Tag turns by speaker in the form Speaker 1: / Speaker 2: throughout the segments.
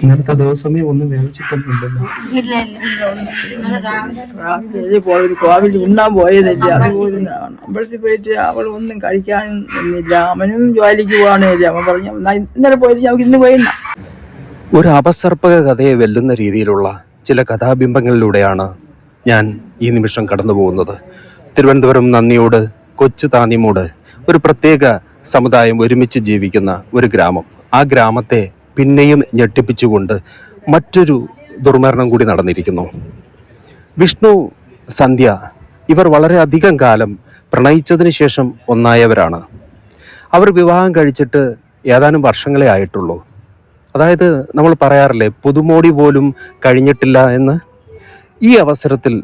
Speaker 1: ഇന്നത്തെ ദിവസമേ ഒന്നും വേവിച്ചിട്ടൊന്നുമില്ലല്ലോ.
Speaker 2: ഒരു കോവിൽ ഉണ്ണാൻ പോയതല്ലേ, അതുപോലെ അമ്പലത്തിൽ പോയിട്ട് അവൾ ഒന്നും കഴിക്കാനും നിന്നില്ല. അവനും ജോലിക്ക് പോകാനില്ല. അവൻ പറഞ്ഞു ഇന്നലെ പോയിട്ട് ഞങ്ങൾക്ക് ഇന്ന് പോയില്ല.
Speaker 1: ഒരു അപസർപ്പക കഥയെ വെല്ലുന്ന രീതിയിലുള്ള ചില കഥാബിംബങ്ങളിലൂടെയാണ് ഞാൻ ഈ നിമിഷം കടന്നു പോകുന്നത്. തിരുവനന്തപുരം നന്ദിയോട്, കൊച്ചു താന്നിമൂട്, ഒരു പ്രത്യേക സമുദായം ഒരുമിച്ച് ജീവിക്കുന്ന ഒരു ഗ്രാമം. ആ ഗ്രാമത്തെ പിന്നെയും ഞെട്ടിപ്പിച്ചുകൊണ്ട് മറ്റൊരു ദുർമരണം കൂടി നടന്നിരിക്കുന്നു. വിഷ്ണു, സന്ധ്യ ഇവർ വളരെ അധികം കാലം പ്രണയിച്ചതിന് ശേഷം ഒന്നായവരാണ്. അവർ വിവാഹം കഴിച്ചിട്ട് ഏതാനും വർഷങ്ങളെ ആയിട്ടുള്ളൂ. അതായത് നമ്മൾ പറയാറില്ലേ, പുതുമോടി പോലും കഴിഞ്ഞിട്ടില്ല എന്ന്. ഈ അവസരത്തിൽ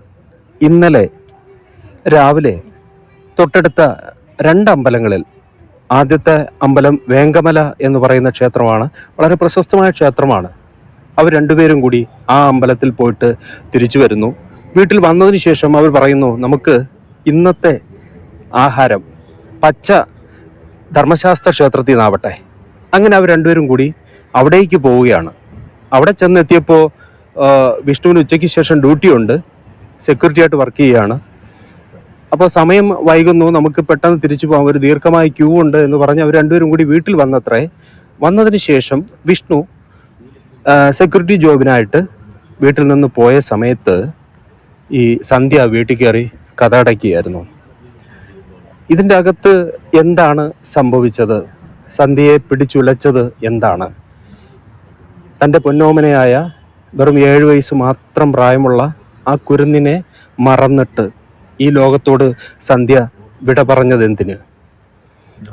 Speaker 1: ഇന്നലെ രാവിലെ തൊട്ടടുത്ത 2 അമ്പലങ്ങളിൽ, ആദ്യത്തെ അമ്പലം വേങ്കമല എന്ന് പറയുന്ന ക്ഷേത്രമാണ്, വളരെ പ്രശസ്തമായ ക്ഷേത്രമാണ്. അവർ രണ്ടുപേരും കൂടി ആ അമ്പലത്തിൽ പോയിട്ട് തിരിച്ചു വരുന്നു. വീട്ടിൽ വന്നതിന് ശേഷം അവർ പറയുന്നു, നമുക്ക് ഇന്നത്തെ ആഹാരം പച്ച ധർമ്മശാസ്ത്ര ക്ഷേത്രത്തിൽ നിന്നാവട്ടെ. അങ്ങനെ അവർ രണ്ടുപേരും കൂടി അവിടേക്ക് പോവുകയാണ്. അവിടെ ചെന്നെത്തിയപ്പോൾ വിഷ്ണുവിന് ഉച്ചയ്ക്ക് ശേഷം ഡ്യൂട്ടിയുണ്ട്, സെക്യൂരിറ്റി ആയിട്ട് വർക്ക് ചെയ്യുകയാണ്. അപ്പോൾ സമയം വൈകുന്നു, നമുക്ക് പെട്ടെന്ന് തിരിച്ചു പോകാം, ഒരു ദീർഘമായ ക്യൂ ഉണ്ട് എന്ന് പറഞ്ഞ് അവർ രണ്ടുപേരും കൂടി വീട്ടിൽ വന്നത്രേ. വന്നതിന് ശേഷം വിഷ്ണു സെക്യൂരിറ്റി ജോബിനായിട്ട് വീട്ടിൽ നിന്ന് പോയ സമയത്ത് ഈ സന്ധ്യ വീട്ടിൽ കയറി കഥ അടയ്ക്കുകയായിരുന്നു. ഇതിൻ്റെ അകത്ത് എന്താണ് സംഭവിച്ചത്? സന്ധ്യയെ പിടിച്ചുലച്ചത് എന്താണ്? തൻ്റെ പൊന്നോമനയായ വെറും 7 വയസ്സ് മാത്രം പ്രായമുള്ള ആ കുരുന്നിനെ മറന്നിട്ട് ഈ ലോകത്തോട് സന്ധ്യ വിട പറഞ്ഞത് എന്തിന്?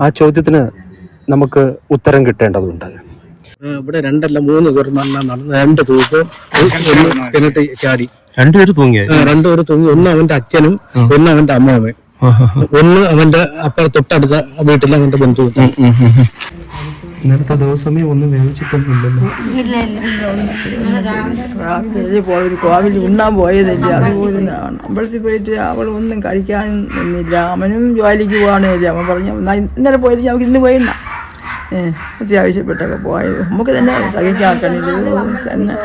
Speaker 1: ആ ചോദ്യത്തിന് നമുക്ക് ഉത്തരം കിട്ടേണ്ടതുണ്ട്.
Speaker 3: ഇവിടെ 2 അല്ല 3 പേർ നടന്ന് 2 തൂക്കും എന്നിട്ട് ചാടി.
Speaker 1: 2 പേര് തൂങ്ങി.
Speaker 3: 2 പേര് തൂങ്ങി. ഒന്ന് അവന്റെ അച്ഛനും ഒന്ന് അവന്റെ അമ്മാവൻ, ഒന്ന് അവന്റെ തൊട്ടടുത്ത വീട്ടിലെ അവന്റെ ബന്ധു.
Speaker 1: ഇന്നത്തെ ദിവസമേ ഒന്നും വേവിച്ചിട്ടൊന്നുമില്ലല്ലോ.
Speaker 2: ഒരു കോവിൽ ഉണ്ണാൻ പോയതല്ലേ, അതുപോലെ അമ്പലത്തിൽ പോയിട്ട് അവൾ ഒന്നും കഴിക്കാനും നിന്നില്ല. അവനും ജോലിക്ക് പോകാനില്ല. അവൻ പറഞ്ഞു ഇന്നലെ പോയിട്ട് ഞങ്ങൾക്ക് ഇന്ന് പോയില്ല. അത്യാവശ്യപ്പെട്ടൊക്കെ പോയത് നമുക്ക് തന്നെ സഹിക്കാക്കണില്ല തന്നെ.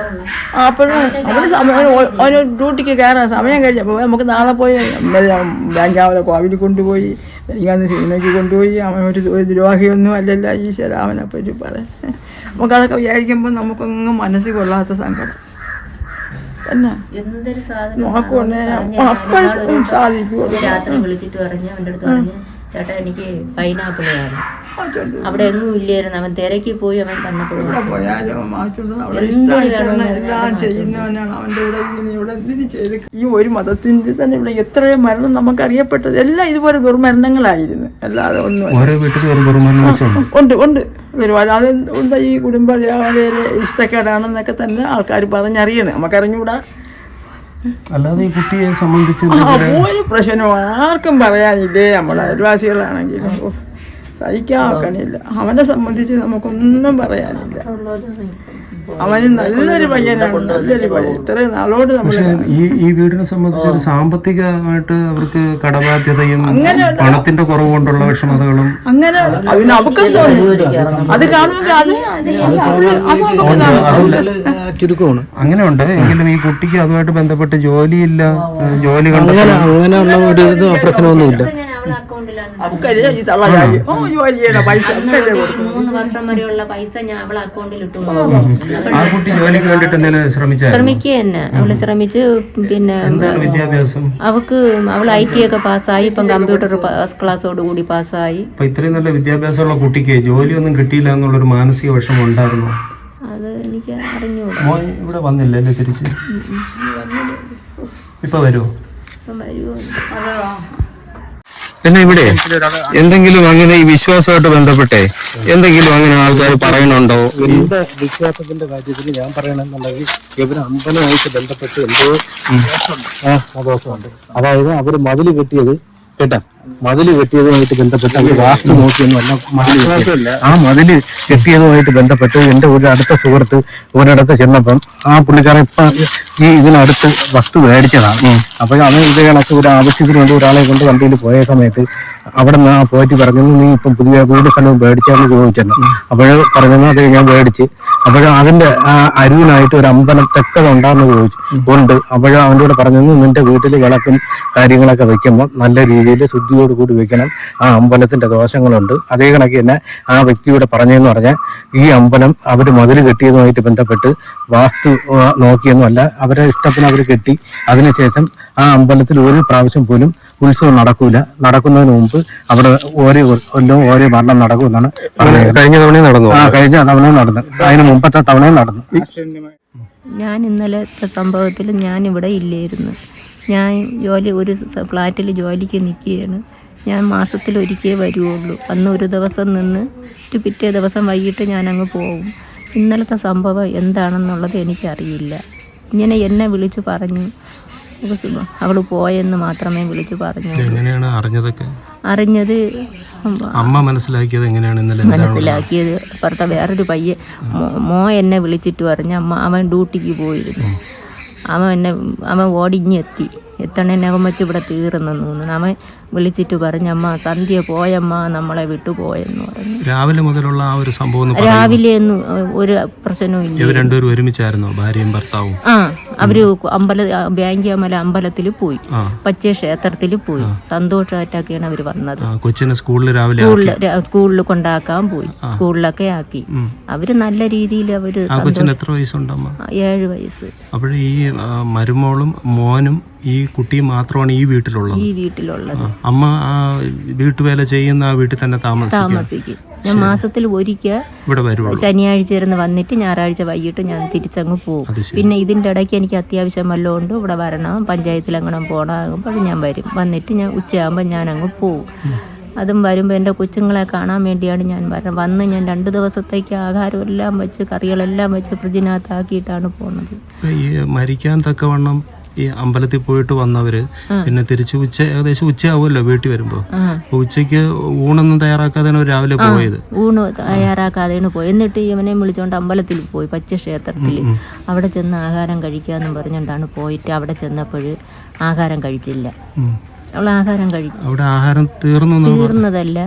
Speaker 2: അപ്പോഴും അവന് സമയം, അവന് ഡ്യൂട്ടിക്ക് കയറാൻ സമയം കഴിഞ്ഞപ്പോൾ നമുക്ക് നാളെ പോയി ഇന്നലെ ബാങ്കാവലെ കോവിലിൽ കൊണ്ടുപോയി, എനിക്കന്ന് സിനിമയ്ക്ക് കൊണ്ടുപോയി. അവനൊരു ദ്രോഹിയൊന്നും അല്ലല്ലോ ഈശ്വര, അവനെ പറ്റി പറയാം. നമുക്കതൊക്കെ വിചാരിക്കുമ്പോൾ നമുക്കൊന്നും മനസ്സിൽ കൊള്ളാത്ത സങ്കടം തന്നെ. നോക്കുകൊണ്ടേ അപ്പോഴും സാധിക്കും.
Speaker 4: രാത്രി വിളിച്ചിട്ട് പറഞ്ഞു, അവൻ്റെ അടുത്ത് പറഞ്ഞു, ചേട്ടാ എനിക്ക് പൈനാപ്പിൾ വേണം. അവിടെ എങ്ങും ഇല്ലായിരുന്നു. അവൻ തിരക്കി പോയി അവൻ തന്നപ്പോഴും
Speaker 2: ഈ ഒരു മതത്തിന്റെ തന്നെ ഇവിടെ എത്രയോ മരണം നമുക്കറിയപ്പെട്ടത് എല്ലാം ഇതുപോലെ ദുർമരണങ്ങളായിരുന്നു. അല്ലാതെ ഒന്നും ഉണ്ട് ഒരുപാട്. അത് എന്താ ഈ കുടുംബ ഇഷ്ടക്കേടാണെന്നൊക്കെ തന്നെ ആൾക്കാർ പറഞ്ഞറിയണം, നമുക്കറിഞ്ഞൂടാ.
Speaker 1: അല്ലാതെ ഈ കുട്ടിയെ സംബന്ധിച്ച്
Speaker 2: ഒരു പ്രശ്നം ആർക്കും പറയാനില്ലേ. നമ്മളെ അയൽവാസികളാണെങ്കിലും സഹിക്കാക്കണില്ല. അവനെ സംബന്ധിച്ച് നമുക്കൊന്നും പറയാനില്ല. അവന് നല്ലൊരു പയ്യനാണ്, നല്ലൊരു പയ്യൻ. ഇത്രയും നാളോട് നമ്മൾ
Speaker 1: ഈ വീടിനെ സംബന്ധിച്ച് ഒരു സാമ്പത്തികമായിട്ട് അവർക്ക് കടബാധ്യതയും പണത്തിന്റെ കുറവ് കൊണ്ടുള്ള വിഷമതകളും
Speaker 2: അങ്ങനെ അവക്കും തോന്നും. അത് കാണുമ്പോൾ
Speaker 3: ചുരുക്കമാണ്.
Speaker 1: അങ്ങനെയുണ്ട്. എങ്കിലും ഈ കുട്ടിക്ക് അതുമായിട്ട് ബന്ധപ്പെട്ട് ജോലിയില്ല, ജോലി
Speaker 3: അങ്ങനെയുള്ള ഒരു പ്രശ്നമൊന്നുമില്ല.
Speaker 4: 3 വർഷം വരെയുള്ള പൈസ ഞാൻ അവളെ അക്കൗണ്ടിൽ ഇട്ടു.
Speaker 1: ശ്രമിക്കുക
Speaker 4: തന്നെ അവള് ശ്രമിച്ച്. പിന്നെ അവക്ക് അവൾ IT ഒക്കെ പാസ്സായി. ഇപ്പം കമ്പ്യൂട്ടർ ക്ലാസ്സോട് കൂടി പാസ്സായി.
Speaker 1: ഇത്രയും നല്ല വിദ്യാഭ്യാസമുള്ള കുട്ടിക്ക് ജോലിയൊന്നും കിട്ടിയില്ല എന്നുള്ളൊരു മാനസിക വിഷമം ഉണ്ടായിരുന്നു.
Speaker 4: അത് എനിക്ക് അറിഞ്ഞൂടാ.
Speaker 1: ഇവിടെ വന്നില്ലല്ലേ തിരിച്ച്? ഇപ്പൊ വരുമോ? പിന്നെ ഇവിടെ എന്തെങ്കിലും അങ്ങനെ ഈ വിശ്വാസമായിട്ട് ബന്ധപ്പെട്ടേ എന്തെങ്കിലും അങ്ങനെ ആൾക്കാർ പറയുന്നുണ്ടോ?
Speaker 3: എന്റെ വിശ്വാസത്തിന്റെ കാര്യത്തിൽ ഞാൻ പറയണമെന്നുണ്ടെങ്കിൽ ഇവര് അമ്പലമായിട്ട് ബന്ധപ്പെട്ട് എന്തോ ദോഷമുണ്ട്. അതായത് അവര് മതില് കെട്ടിയത് മതില് കെട്ടിയതുമായിട്ട് ബന്ധപ്പെട്ട് അവർ വാസ്തു നോക്കിയൊന്നും അല്ല. ആ മതില് കെട്ടിയതുമായിട്ട് ബന്ധപ്പെട്ട് എന്റെ ഒരു അടുത്ത സുഹൃത്ത് ഒരിടത്ത് ചെന്നപ്പം ആ പുള്ളിക്കാരൻ ഇപ്പൊ ഈ ഇതിനടുത്ത് വസ്തു മേടിച്ചതാണ്. അപ്പൊ അത് ഇത് കണക്ക് ഒരു ആവശ്യത്തിന് വേണ്ടി ഒരാളെ കൊണ്ട് വണ്ടിയിൽ പോയ സമയത്ത് അവിടെ നിന്ന് പോയിട്ട് പറഞ്ഞു നീ ഇപ്പം പുതിയ വീട് സ്ഥലം മേടിച്ചാന്ന് ചോദിച്ചെന്നെ. അപ്പോഴ് പറഞ്ഞു അത് ഞാൻ മേടിച്ച്. അപ്പോഴും അതിന്റെ അരിവിനായിട്ട് ഒരു അമ്പലം തെക്കതുണ്ടാന്ന് ചോദിച്ചു. ഉണ്ട്. അപ്പോഴും അവൻ്റെ കൂടെ പറഞ്ഞു നിന്റെ വീട്ടിൽ വിളക്കും കാര്യങ്ങളൊക്കെ വെക്കുമ്പോൾ നല്ല രീതിയിൽ ശുദ്ധിയോട് കൂടി വെക്കണം. ആ അമ്പലത്തിന്റെ ദോഷങ്ങളുണ്ട്. അതേ കണക്ക് തന്നെ ആ വ്യക്തിയോട് പറഞ്ഞതെന്ന് പറഞ്ഞാൽ ഈ അമ്പലം അവർ മതിൽ കെട്ടിയതുമായിട്ട് ബന്ധപ്പെട്ട് വാസ്തു നോക്കിയൊന്നുമല്ല, അവരെ ഇഷ്ടത്തിന് അവർ കെട്ടി. അതിനുശേഷം ആ അമ്പലത്തിൽ ഒരു പ്രാവശ്യം പോലും ഉത്സവം നടക്കൂല. നടക്കുന്നതിന് മുമ്പ് അവിടെ ഓരോ കൊല്ലവും ഓരോ മരണം നടക്കുമെന്നാണ് പറഞ്ഞത്.
Speaker 1: കഴിഞ്ഞ തവണയും നടന്നു.
Speaker 3: കഴിഞ്ഞ തവണയും നടന്നു. അതിന് മുമ്പത്തെ തവണയും നടന്നു.
Speaker 4: ഞാൻ ഇന്നലത്തെ സംഭവത്തിൽ ഞാനിവിടെ ഇല്ലായിരുന്നു. ഞാൻ ഒരു ഫ്ലാറ്റിൽ ജോലിക്ക് നിൽക്കുകയാണ്. ഞാൻ മാസത്തിലൊരിക്കേ വരുവുള്ളൂ. അന്ന് ഒരു ദിവസം നിന്ന് പിറ്റേ ദിവസം വൈകിട്ട് ഞാനങ്ങ് പോകും. ഇന്നലത്തെ സംഭവം എന്താണെന്നുള്ളത് എനിക്കറിയില്ല. ഇങ്ങനെ എന്നെ വിളിച്ചു പറഞ്ഞു, അവൾ പോയെന്ന് മാത്രമേ വിളിച്ചു പറഞ്ഞു.
Speaker 1: എങ്ങനെയാണ് അറിഞ്ഞതൊക്കെ?
Speaker 4: അറിഞ്ഞത്
Speaker 1: അമ്മ മനസ്സിലാക്കിയത് എങ്ങനെയാണ്?
Speaker 4: മനസ്സിലാക്കിയത് പുറത്തെ വേറൊരു പയ്യൻ എന്നെ വിളിച്ചിട്ട് പറഞ്ഞു, അമ്മ അവൻ ഡ്യൂട്ടിക്ക് പോയിരുന്നു. അവൻ ഓടിഞ്ഞെത്തി. എത്തണേനകം വെച്ച് ഇവിടെ തീർന്നെന്ന് തോന്നുന്നു. അവൻ വിളിച്ചിട്ട് പറഞ്ഞു, അമ്മ സന്ധ്യ പോയമ്മ, നമ്മളെ വിട്ടുപോയെന്ന് പറഞ്ഞു.
Speaker 1: രാവിലെ മുതലുള്ള ആ ഒരു സംഭവം
Speaker 4: രാവിലെ ഒന്നും ഒരു പ്രശ്നവും ഇല്ല.
Speaker 1: രണ്ടുപേരും ഒരുമിച്ചായിരുന്നോ, ഭാര്യയും ഭർത്താവും?
Speaker 4: അവര് അമ്പലത്തിൽ പോയി, പച്ചേ ക്ഷേത്രത്തിൽ പോയി. സന്തോഷമായിട്ടൊക്കെയാണ് അവര് വന്നത്.
Speaker 1: കൊച്ചിനെ
Speaker 4: സ്കൂളിൽ കൊണ്ടാക്കാൻ പോയി. സ്കൂളിലൊക്കെ ആക്കി. അവര് നല്ല രീതിയിൽ അവര്.
Speaker 1: എത്ര വയസ്സുണ്ടമ്മ?
Speaker 4: 7 വയസ്സ്.
Speaker 1: അപ്പോഴേ ഈ മരുമോളും മോനും ഈ കുട്ടിയും മാത്രമാണ് ഈ വീട്ടിലുള്ളത്. അമ്മ വീട്ടുവേല ചെയ്യുന്ന ആ വീട്ടിൽ തന്നെ താമസിക്കും.
Speaker 4: ഞാൻ മാസത്തിൽ ഒരിക്കൽ ഇവിടെ വരും. ശനിയാഴ്ച ഇരുന്ന് വന്നിട്ട് ഞായറാഴ്ച വൈകിട്ട് ഞാൻ തിരിച്ചങ്ങ് പോകും. പിന്നെ ഇതിൻ്റെ ഇടയ്ക്ക് എനിക്ക് അത്യാവശ്യം വല്ലതും ഉണ്ട്, ഇവിടെ വരണം, പഞ്ചായത്തിൽ അങ്ങനെ പോകണമെങ്കിൽ ഞാൻ വരും. വന്നിട്ട് ഞാൻ ഉച്ചയാകുമ്പോൾ ഞാൻ അങ്ങ് പോകും. അതും വരുമ്പോൾ എൻ്റെ കൊച്ചുങ്ങളെ കാണാൻ വേണ്ടിയാണ് ഞാൻ വന്ന് ഞാൻ 2 ദിവസത്തേക്ക് ആഹാരം എല്ലാം വെച്ച് കറികളെല്ലാം വെച്ച് ഫ്രിഡ്ജിനകത്താക്കിയിട്ടാണ് പോകുന്നത്.
Speaker 1: ഈ മരിക്കാൻ തക്കവണ്ണം ഈ അമ്പലത്തിൽ പോയിട്ട് വന്നവര് പിന്നെ തിരിച്ച് ഏകദേശം ഉച്ചയാവുമല്ലോ വീട്ടിൽ വരുമ്പോ. ഉച്ചയ്ക്ക് ഊണൊന്നും തയ്യാറാക്കാതെയാണ് രാവിലെ പോയത്.
Speaker 4: ഊണ് തയ്യാറാക്കാതെയാണ് പോയി. എന്നിട്ട് ഇവനെ വിളിച്ചോണ്ട് അമ്പലത്തിൽ പോയി, പച്ചക്ഷേത്രത്തിൽ. അവിടെ ചെന്ന് ആഹാരം കഴിക്കാന്നും പറഞ്ഞുകൊണ്ടാണ് പോയിട്ട്. അവിടെ ചെന്നപ്പോൾ ആഹാരം കഴിച്ചില്ല. അവൾ ആഹാരം കഴിച്ചു.
Speaker 1: അവിടെ ആഹാരം തീർന്നതല്ല,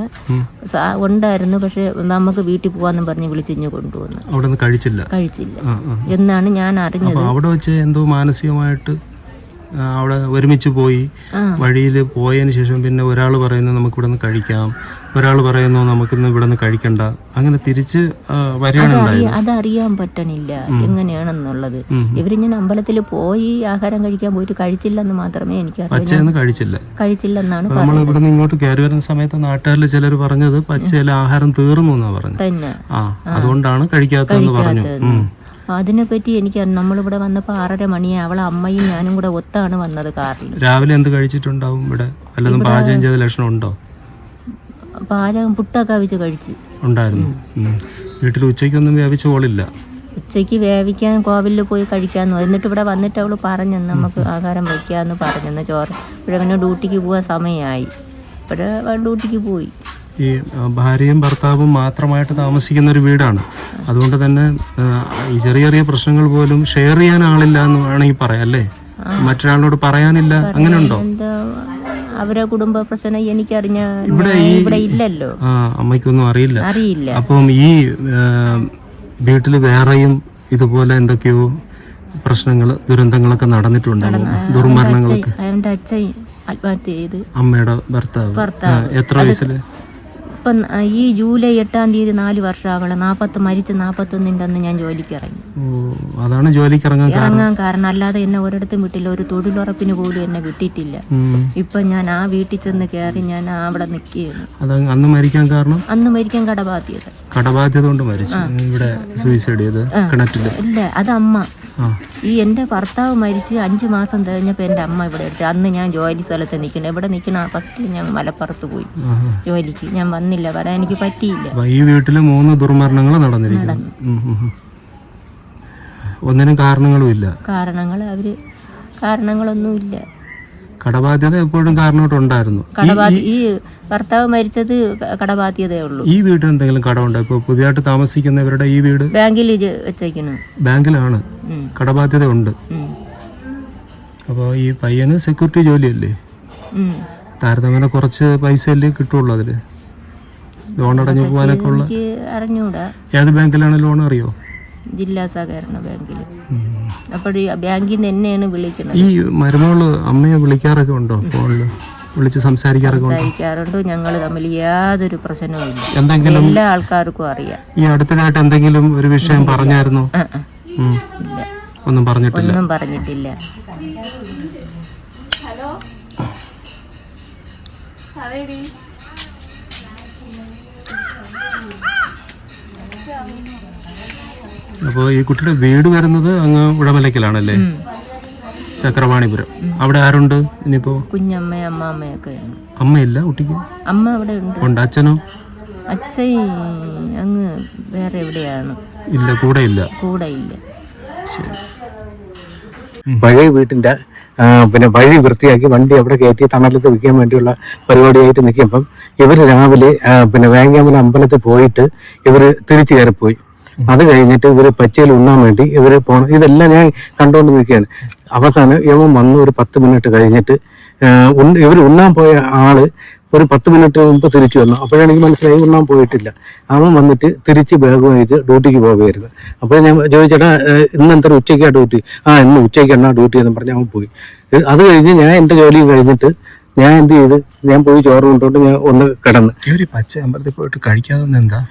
Speaker 4: ഉണ്ടായിരുന്നു. പക്ഷെ നമുക്ക് വീട്ടിൽ പോവാന്നും പറഞ്ഞ് വിളിച്ചിഞ്ഞ് കൊണ്ടുവന്നു.
Speaker 1: അവിടെ കഴിച്ചില്ല
Speaker 4: എന്നാണ് ഞാൻ അറിഞ്ഞത്.
Speaker 1: അവിടെ വെച്ച് എന്തോ മാനസികമായിട്ട് അവിടെ ഒരുമിച്ച് പോയി. വഴിയിൽ പോയതിന് ശേഷം പിന്നെ ഒരാൾ പറയുന്നു നമുക്കിവിടെ നിന്ന് കഴിക്കാം, ഒരാൾ പറയുന്നു നമുക്കിന്ന് ഇവിടെ നിന്ന് കഴിക്കണ്ട. അങ്ങനെ തിരിച്ച്
Speaker 4: അതറിയാൻ പറ്റണില്ല എങ്ങനെയാണെന്നുള്ളത്. ഇവരിങ്ങനെ അമ്പലത്തിൽ പോയി ആഹാരം കഴിക്കാൻ പോയിട്ട് കഴിച്ചില്ലെന്ന് മാത്രമേ എനിക്കറിയാം. കഴിച്ചില്ലെന്നാണ്
Speaker 1: നമ്മൾ ഇവിടെ നിന്ന് ഇങ്ങോട്ട് കയറി വരുന്ന സമയത്ത് നാട്ടുകാരിൽ ചിലർ പറഞ്ഞത് പച്ചയില ആഹാരം തീർന്നു എന്നാ പറഞ്ഞു.
Speaker 4: തന്നെ
Speaker 1: അതുകൊണ്ടാണ് കഴിക്കാത്തതെന്ന് പറഞ്ഞു.
Speaker 4: അതിനെപ്പറ്റി എനിക്ക് നമ്മളിവിടെ വന്നപ്പോൾ 6:30 മണിയായി. അവളെ അമ്മയും ഞാനും കൂടെ ഒത്താണ് വന്നത് കാറിൽ.
Speaker 1: രാവിലെ എന്ത് കഴിച്ചിട്ടുണ്ടാവും? ഇവിടെ വല്ലതും പാചകം ചെയ്ത ലക്ഷണം ഉണ്ടോ?
Speaker 4: പാചകം പുട്ടൊക്കെ വെച്ച് കഴിച്ച്
Speaker 1: ഉണ്ടായിരുന്നു. വീട്ടിൽ ഉച്ചയ്ക്കൊന്നും വേവിച്ച പോലില്ല.
Speaker 4: ഉച്ചയ്ക്ക് വേവിക്കാൻ കോവിലിൽ പോയി കഴിക്കാമെന്ന്. എന്നിട്ട് ഇവിടെ വന്നിട്ട് അവൾ പറഞ്ഞു നമുക്ക് ആഹാരം വയ്ക്കാമെന്ന് പറഞ്ഞെന്ന്. ചോറ് ഇപ്പോഴവന് ഡ്യൂട്ടിക്ക് പോകാൻ സമയമായി. ഇപ്പോഴേ ഡ്യൂട്ടിക്ക് പോയി.
Speaker 1: ഈ ഭാര്യയും ഭർത്താവും മാത്രമായിട്ട് താമസിക്കുന്ന ഒരു വീടാണ്. അതുകൊണ്ട് തന്നെ ഈ ചെറിയ ചെറിയ പ്രശ്നങ്ങൾ പോലും ഷെയർ ചെയ്യാൻ ആളില്ല എന്ന് വേണമെങ്കിൽ പറയാം അല്ലേ? മറ്റൊരാളോട് പറയാനില്ല, അങ്ങനെ ഉണ്ടോ?
Speaker 4: അവരെ കുടുംബ പ്രശ്നം എനിക്കറിഞ്ഞ ഇവിടെ ഇല്ലല്ലോ.
Speaker 1: അമ്മയ്ക്കൊന്നും അറിയില്ല. അപ്പം ഈ വീട്ടിൽ വേറെയും ഇതുപോലെ എന്തൊക്കെയോ പ്രശ്നങ്ങൾ, ദുരന്തങ്ങളൊക്കെ നടന്നിട്ടുണ്ടാവും, ദുർമരണങ്ങളൊക്കെ.
Speaker 4: അവന്റെ അച്ഛൻ ആത്മഹത്യ ചെയ്ത്.
Speaker 1: അമ്മയുടെ ഭർത്താവ് എത്ര വയസ്സിൽ?
Speaker 4: ഇപ്പം ഈ ജൂലൈ 8-ാം തീയതി 4 വർഷമാകണം. മരിച്ച് 41-ൻ്റെ അന്ന് ഞാൻ ജോലിക്ക് ഇറങ്ങി.
Speaker 1: അതാണ് ജോലിക്ക് ഇറങ്ങാൻ കാരണം.
Speaker 4: അല്ലാതെ എന്നെ ഒരിടത്തും വിട്ടില്ല, ഒരു തൊഴിലുറപ്പിന് പോലും എന്നെ വിട്ടിട്ടില്ല. ഇപ്പൊ ഞാൻ ആ വീട്ടിൽ ചെന്ന് കയറി ഞാൻ അവിടെ നിൽക്കുകയാണ്.
Speaker 1: അന്ന് മരിക്കാൻ കാരണം?
Speaker 4: അന്ന് മരിക്കാൻ കടബാധ്യത
Speaker 1: കൊണ്ട് മരിച്ചു. ഇവിടെ സൂയിസൈഡ് ചെയ്ത് കിണറ്റില്?
Speaker 4: ഇല്ല, അത് അമ്മ. ഈ എൻ്റെ ഭർത്താവ് മരിച്ച് 5 മാസം കഴിഞ്ഞപ്പോൾ എൻ്റെ അമ്മ ഇവിടെ എടുത്തു. അന്ന് ഞാൻ ജോലി സ്ഥലത്ത് നിൽക്കണം. ഇവിടെ നിൽക്കണ ഫസ്റ്റിൽ ഞാൻ മലപ്പുറത്ത് പോയി ജോലിക്ക്. ഞാൻ വന്നില്ല, വരാൻ എനിക്ക് പറ്റിയില്ല.
Speaker 1: ഈ വീട്ടില് 3 ദുർമരണങ്ങൾ നടന്നിരിക്കുന്നു. ഒന്നിനും കാരണങ്ങളുമില്ല.
Speaker 4: കാരണങ്ങളൊന്നുമില്ല.
Speaker 1: കടബാധ്യത എപ്പോഴും കാരണമായിട്ടുണ്ടായിരുന്നു.
Speaker 4: ഈ ഭർത്താവ് മരിച്ചത് കടബാധ്യതയുള്ളൂ.
Speaker 1: ഈ വീട്ടിൽ എന്തെങ്കിലും കടമുണ്ടോ? ഇപ്പൊ പുതിയതായിട്ട് താമസിക്കുന്നവരുടെ ഈ വീട്
Speaker 4: ബാങ്കിൽ വെച്ചേക്കുന്നു.
Speaker 1: ബാങ്കിലാണ്. കടബാധ്യത ഉണ്ട്. അപ്പോൾ ഈ പയ്യന് സെക്യൂരിറ്റി ജോലിയല്ലേ?
Speaker 3: താരതമ്യേന കുറച്ച് പൈസയല്ലേ കിട്ടുള്ളൂ അതില്. ലോൺ അടഞ്ഞു പോകാനൊക്കെ ഉള്ള.
Speaker 4: എനിക്ക് അറിഞ്ഞൂടാ.
Speaker 3: ഏത് ബാങ്കിലാണ് ലോൺ അറിയോ?
Speaker 4: ജില്ലാ സഹകരണ ബാങ്കിൽ. അപ്പോൾ ഈ ബാങ്കിൽ നിന്ന് തന്നെയാണ് വിളിക്കുന്നത്.
Speaker 3: ഈ മരുമകള് അമ്മയെ വിളിക്കാറൊക്കെ ഉണ്ടോ? ഫോണില് വിളിച്ച് സംസാരിക്കാറുണ്ട്.
Speaker 4: ഞങ്ങൾ തമ്മിൽ യാതൊരു പ്രശ്നവും ഇല്ല.
Speaker 3: എന്തെങ്കിലും
Speaker 4: എല്ലാ ആൾക്കാർക്കും അറിയാം.
Speaker 3: ഈ അടുത്തിനായിട്ട് എന്തെങ്കിലും ഒരു വിഷയം പറഞ്ഞായിരുന്നോ?
Speaker 4: ഇല്ല,
Speaker 3: ഒന്നും പറഞ്ഞിട്ടില്ല.
Speaker 4: ഒന്നും പറഞ്ഞിട്ടില്ല.
Speaker 3: അപ്പോൾ ഈ കുട്ടിയുടെ വീട് വരുന്നത് അങ്ങ് ഉഴമലക്കലാണല്ലേ? ചക്രവാണിപുരം. അവിടെ ആരുണ്ട് ഇനിയിപ്പോ?
Speaker 4: കുഞ്ഞമ്മയും അമ്മാമ്മയൊക്കെ ഉണ്ട്.
Speaker 3: അമ്മയില്ല കുട്ടിക്ക്?
Speaker 4: അമ്മ അവിടെ ഉണ്ട്.
Speaker 3: അച്ഛനോ?
Speaker 4: അച്ഛൻ അങ്ങ് വേറെ എവിടെയാണ്.
Speaker 3: ഇല്ല, കൂടെ ഇല്ല.
Speaker 4: ശരി.
Speaker 5: പഴയ വീട്ടിന്റെ പിന്നെ വഴി വൃത്തിയാക്കി വണ്ടി അവിടെ കയറ്റി തണലത്ത് വയ്ക്കാൻ വേണ്ടിയുള്ള പരിപാടിയായിട്ട് നിൽക്കുമ്പം ഇവർ രാവിലെ പിന്നെ വേങ്ങാമല അമ്പലത്തിൽ പോയിട്ട് ഇവർ തിരിച്ചു കയറിപ്പോയി. അത് കഴിഞ്ഞിട്ട് ഇവര് പച്ചയിൽ ഉണ്ണാൻ വേണ്ടി ഇവര് പോകണം. ഇതെല്ലാം ഞാൻ കണ്ടുകൊണ്ട് നിൽക്കുകയാണ്. അവസാനം ഇവൻ വന്ന് ഒരു 10 മിനിറ്റ് കഴിഞ്ഞിട്ട് ഇവർ ഉണ്ണാൻ പോയ ആള് ഒരു 10 മിനിറ്റ് മുമ്പ് തിരിച്ചു വന്നു. അപ്പോഴെനിക്ക് മനസ്സിലായി ഉണ്ണാൻ പോയിട്ടില്ല. അവൻ വന്നിട്ട് തിരിച്ച് ബാഗുമായിട്ട് ഡ്യൂട്ടിക്ക് പോകുമായിരുന്നു. അപ്പോൾ ഞാൻ ചോദിച്ചേട്ടാ ഇന്ന് എന്താ ഉച്ചയ്ക്കാണ് ഡ്യൂട്ടി? ഇന്ന് ഉച്ചയ്ക്കാണ് ഡ്യൂട്ടി എന്ന് പറഞ്ഞ് അവൻ പോയി. അത് കഴിഞ്ഞ് ഞാൻ എൻ്റെ ജോലിയും കഴിഞ്ഞിട്ട് ഞാൻ എന്ത് ചെയ്ത് ഞാൻ പോയി ചോറ് കൊണ്ടുകൊണ്ട് ഞാൻ ഒന്ന് കിടന്ന്.
Speaker 3: ഇവര് പച്ച അമ്പലത്തിൽ പോയിട്ട് കഴിക്കാതെ എന്താ?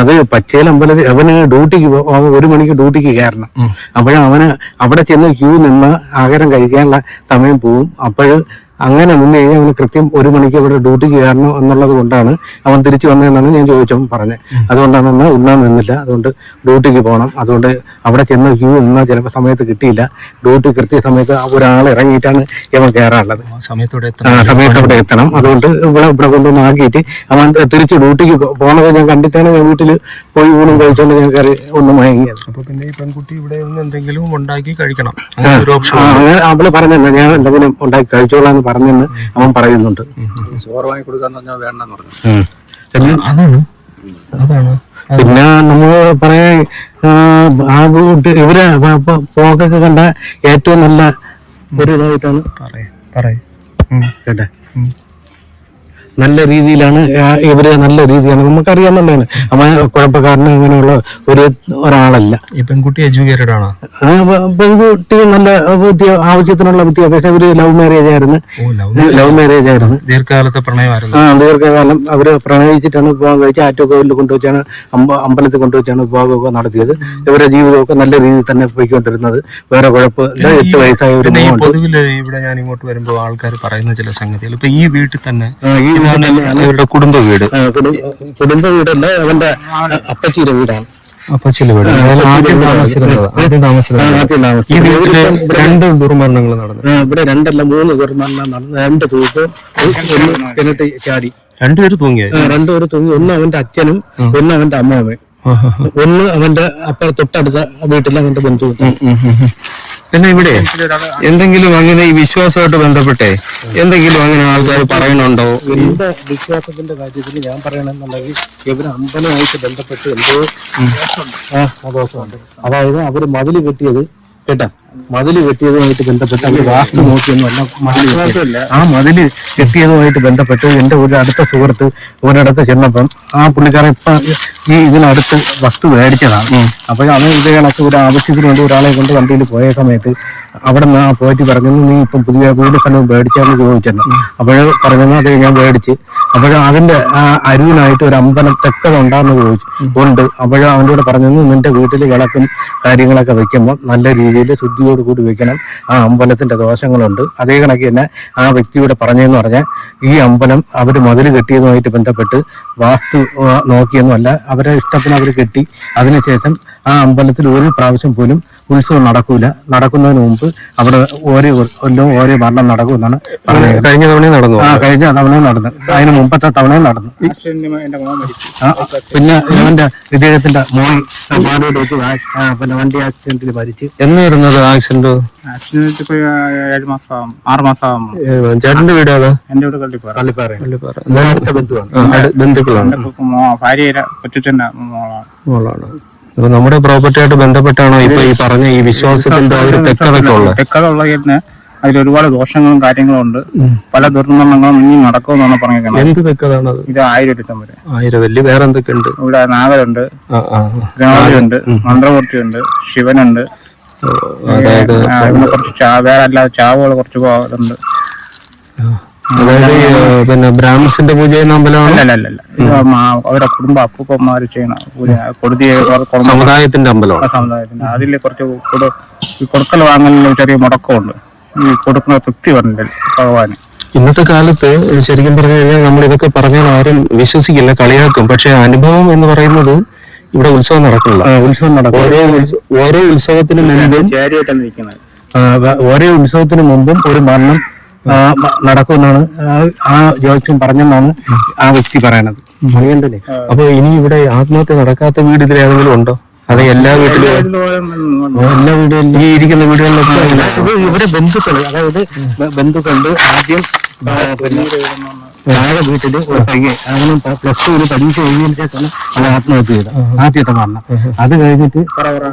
Speaker 5: അത് പച്ചേൽ അമ്പലത്തിൽ അവന് ഡ്യൂട്ടിക്ക് 1 മണിക്ക് ഡ്യൂട്ടിക്ക് കയറണം. അവന് അവിടെ ചെന്ന് ക്യൂ നിന്ന് ആഹാരം കഴിക്കാനുള്ള സമയം പോവും. അങ്ങനെ നിന്ന് കഴിഞ്ഞാൽ അവന് കൃത്യം 1 മണിക്ക് ഇവിടെ ഡ്യൂട്ടിക്ക് കയറണം എന്നുള്ളത് കൊണ്ടാണ് അവൻ തിരിച്ചു വന്നതെന്നാണ് ഞാൻ ചോദിച്ചപ്പോൾ പറഞ്ഞത്. അതുകൊണ്ടാണ് ഉണ്ണാൻ നിന്നില്ല, അതുകൊണ്ട് ഡ്യൂട്ടിക്ക് പോകണം. അതുകൊണ്ട് അവിടെ ചെന്ന് ക്യൂ നിന്നാൽ ചിലപ്പോൾ സമയത്ത് കിട്ടിയില്ല. ഡ്യൂട്ടി കൃത്യസമയത്ത് ഒരാൾ ഇറങ്ങിയിട്ടാണ് ഇവൻ കയറാനുള്ളത്. സമയത്ത് അവിടെ എത്തണം. അതുകൊണ്ട് ഇവിടെ കൊണ്ടുവന്ന് ആക്കിയിട്ട് അവൻ തിരിച്ച് ഡ്യൂട്ടിക്ക് പോകണത് ഞാൻ കണ്ടിട്ടാണ് ഞാൻ വീട്ടിൽ പോയി ഊണും കഴിച്ചുകൊണ്ട് ഞാൻ കയറി ഒന്ന് മയങ്ങിയത്.
Speaker 3: അപ്പൊ പിന്നെ ഈ പെൺകുട്ടി ഇവിടെ എന്തെങ്കിലും ഉണ്ടാക്കി കഴിക്കണം.
Speaker 5: അങ്ങനെ അവള് പറഞ്ഞില്ല, ഞാൻ എന്തെങ്കിലും ഉണ്ടാക്കി കഴിച്ചോളാന്ന് പറഞ്ഞെന്ന് അവൻ പറയുന്നുണ്ട്. പിന്നെ നമ്മൾ പറയാൻ ഇവര് പോക്കൊക്കെ കണ്ട ഏറ്റവും നല്ല ഒരു ഇതായിട്ടാണ് കേട്ടെ. നല്ല രീതിയിലാണ് ഇവര്, നല്ല രീതിയാണ് നമുക്കറിയാമെന്നുള്ളതാണ്. അവൻ കുഴപ്പക്കാരന് അങ്ങനെയുള്ള ഒരാളല്ല.
Speaker 3: ഈ പെൺകുട്ടി എഡ്യൂക്കേറ്റഡ് ആണോ?
Speaker 5: പെൺകുട്ടി നല്ല ആവശ്യത്തിനുള്ള വിദ്യാഭ്യാസം. ഇവര് ലവ് മാരേജ് ആയിരുന്നു.
Speaker 3: ദീർഘകാലത്തെ പ്രണയമായിരുന്നു.
Speaker 5: ദീർഘകാലം അവര് പ്രണയിച്ചിട്ടാണ് വിവാഹം കഴിച്ച് ആറ്റുകോവിലിൽ കൊണ്ടുവച്ചാണ് അമ്പലത്തിൽ കൊണ്ടുവച്ചാണ് വിവാഹമൊക്കെ നടത്തിയത്. ഇവരുടെ ജീവിതമൊക്കെ നല്ല രീതിയിൽ തന്നെ പോയിക്കൊണ്ടിരുന്നത്. വേറെ കുഴപ്പമില്ല. 8 വയസ്സായ ഒരു
Speaker 3: പൊതുവില് ഇവിടെ ഞാൻ ഇങ്ങോട്ട് വരുമ്പോൾ ആൾക്കാർ പറയുന്ന ചില സംഗതികൾ, ഇപ്പൊ ഈ വീട്ടിൽ തന്നെ ഇവരുടെ കുടുംബ വീടല്ല, അവന്റെ അപ്പച്ചിയുടെ വീടാണ്. അപ്പച്ചിയുടെ വീട്. ആദ്യം താമസിക്കുന്നത് ഈ വീട്ടില് 2 ദുർമരണങ്ങൾ നടന്നു.
Speaker 5: ഇവിടെ 2 അല്ല 3 ദുർമരണം നടന്നു. 2 തൂക്കും, കിണറ്റ് ചാടി.
Speaker 3: 2 പേര് തൂങ്ങിയത്.
Speaker 5: 2 പേര് തൂങ്ങി. ഒന്ന് അവന്റെ അച്ഛനും ഒന്ന് അവന്റെ അമ്മാവൻ, ഒന്ന് അവന്റെ തൊട്ടടുത്ത വീട്ടിലെ അവന്റെ ബന്ധു.
Speaker 3: പിന്നെ ഇവിടെ എന്തെങ്കിലും അങ്ങനെ ഈ വിശ്വാസമായിട്ട് ബന്ധപ്പെട്ടേ എന്തെങ്കിലും അങ്ങനെ ആൾക്കാർ പറയുന്നുണ്ടോ?
Speaker 5: എന്റെ വിശ്വാസത്തിന്റെ കാര്യത്തിൽ ഞാൻ പറയണമെന്നുണ്ടെങ്കിൽ ഇവര് അമ്പലമായിട്ട് ബന്ധപ്പെട്ട് എന്തോ ദോഷമുണ്ട്. അതായത് അവര് മതില് കെട്ടിയത് മതില് കെട്ടിയതുമായിട്ട് ബന്ധപ്പെട്ട് അവർ വാസ്തു നോക്കിയൊന്നുമല്ല മതില് കെട്ടിയില്ല. ആ മതില് കെട്ടിയതുമായിട്ട് ബന്ധപ്പെട്ട് എന്റെ ഒരു അടുത്ത സുഹൃത്ത് ഒരിടത്ത് ചെന്നപ്പം ആ പുള്ളിക്കാരൻ ഇപ്പൊ ഇതിനടുത്ത് വസ്തു മേടിച്ചതാണ്. അവൻ ഇത് കണക്ക് ഒരു ആവശ്യത്തിന് വേണ്ടി ഒരാളെ കൊണ്ട് വണ്ടിയിൽ പോയ സമയത്ത് അവിടെ നിന്ന് ആ പോയിട്ട് പറഞ്ഞു, നീ ഇപ്പം പുതിയ വീട് സ്ഥലവും മേടിച്ചാന്ന് ചോദിച്ചിരുന്നു. അപ്പോഴ് പറഞ്ഞു അത് ഞാൻ മേടിച്ച്. അതിന്റെ അരുവിനായിട്ട് ഒരു അമ്പലം തെക്കതുണ്ടാന്ന് ഉണ്ട്. അവൻ്റെ കൂടെ പറഞ്ഞു, നിന്റെ വീട്ടിൽ വിളക്കും കാര്യങ്ങളൊക്കെ വെക്കുമ്പോൾ നല്ല രീതിയിൽ ശുദ്ധിയോട് കൂടി വെക്കണം. ആ അമ്പലത്തിന്റെ ദോഷങ്ങളുണ്ട്. അതേ കണക്ക് തന്നെ ആ വ്യക്തിയോട് പറഞ്ഞതെന്ന് പറഞ്ഞാൽ ഈ അമ്പലം അവർ മതിൽ കെട്ടിയതുമായിട്ട് ബന്ധപ്പെട്ട് വാസ്തു നോക്കിയൊന്നുമല്ല, അവരെ ഇഷ്ടത്തിന് അവർ കെട്ടി. അതിനുശേഷം ആ അമ്പലത്തിൽ ഒരു പ്രാവശ്യം പോലും ഉത്സവം നടക്കുന്നതിന് മുമ്പ് അവിടെ ഓരോ കൊല്ലവും ഓരോ മരണം നടക്കുമെന്നാണ് പറഞ്ഞത്.
Speaker 3: കഴിഞ്ഞ തവണയും നടന്നു.
Speaker 5: കഴിഞ്ഞ തവണയും നടന്നു. അതിന് മുമ്പത്തെ തവണയും നടന്നു. പിന്നെ അവന്റെ ഇദ്ദേഹത്തിന്റെ മോൻ പാലോട് വെച്ച് പിന്നെ വണ്ടി ആക്സിഡന്റിൽ മരിച്ച്.
Speaker 3: എന്ന് വരുന്നത് ആക്സിഡന്റ്?
Speaker 6: ഇപ്പൊ 6 മാസം.
Speaker 3: ചേട്ടന്റെ വീടാണ്?
Speaker 6: എന്റെ വീട് കള്ളിപ്പാറ.
Speaker 3: ബന്ധുക്കളാണ്.
Speaker 6: ഭാര്യയുടെ കൊച്ചച്ഛന്റെ
Speaker 3: മോളാണ്. അപ്പൊ നമ്മുടെ പ്രോപ്പർട്ടി ആയിട്ട് ബന്ധപ്പെട്ടാണോ ഇപ്പൊ ഈ പറഞ്ഞ ഈ വിശ്വാസത്തിന്റെ തെക്കതൊക്കെ ഉള്ളത്?
Speaker 6: തെക്കതുള്ള അതിൽ ഒരുപാട് ദോഷങ്ങളും കാര്യങ്ങളും ഉണ്ട്. പല ദുർമരണങ്ങളും ഇനി നടക്കുമെന്നാണ് പറഞ്ഞേക്കുന്നത്.
Speaker 3: എന്ത് വെക്കതാണത്?
Speaker 6: ഇത് 1000 ലക്ഷം വരെ.
Speaker 3: 1000 വലിയ വേറെ എന്തൊക്കെയുണ്ട്?
Speaker 6: ഇവിടെ നാഗരുണ്ട്, ഗണപതിയുണ്ട്, മന്ത്രമൂർത്തിയുണ്ട്, ശിവനുണ്ട്.
Speaker 3: അതായത്
Speaker 6: ഇവിടെ കുറച്ച് വേറെ അല്ലാതെ ചാവുകൾ കുറച്ച് ഉണ്ട്.
Speaker 3: അതായത് പിന്നെ ബ്രാഹ്മിൻസിന്റെ പൂജ ചെയ്യുന്ന അമ്പലമാണ്?
Speaker 6: അല്ലല്ല, അവരുടെ കുടുംബ അപ്പൂപ്പന്മാർ ചെയ്യണ പൂജ,
Speaker 3: സമുദായത്തിന്റെ അമ്പലമാണ്.
Speaker 6: സമുദായത്തിന്റെ അതിൽ കുറച്ച് കൊടുക്കൽ വാങ്ങലിന് ചെറിയ മുടക്കമുണ്ട്. ഈ കൊടുക്കുന്ന തൃപ്തി പറഞ്ഞില്ല ഭഗവാന്.
Speaker 3: ഇന്നത്തെ കാലത്ത് ശരിക്കും പറഞ്ഞു കഴിഞ്ഞാൽ നമ്മൾ ഇതൊക്കെ പറഞ്ഞാൽ ആരും വിശ്വസിക്കില്ല, കളിയാക്കും. പക്ഷെ അനുഭവം എന്ന് പറയുന്നത് ഇവിടെ ഉത്സവം നടക്കില്ല. ഓരോ ഉത്സവത്തിന് മുമ്പും ഓരോ ഉത്സവത്തിന് മുമ്പും ഒരു മരണം നടക്കുമെന്നാണ് ആ ജ്യോത്സ്യം പറഞ്ഞെന്നാണ് ആ വ്യക്തി പറയണത്. അറിയണ്ടല്ലേ? അപ്പൊ ഇനി ഇവിടെ ആത്മഹത്യ നടക്കാത്ത വീട് ഇതിൽ ഏതെങ്കിലും ഉണ്ടോ? അതെ, എല്ലാ വീട്ടിലും ഈ ഇരിക്കുന്ന വീടുകളിലൊക്കെ ഇവിടെ ബന്ധുക്കള്, അതായത് ബന്ധുക്കളുണ്ട്. ആദ്യം താഴെ വീട്ടില് ഒരു പയ്യൻ അവനും +2 പരീക്ഷ എഴുതിയതിനു അത് ആത്മഹത്യ ചെയ്ത ആദ്യത്തെ മരണം. അത് കഴിഞ്ഞിട്ട്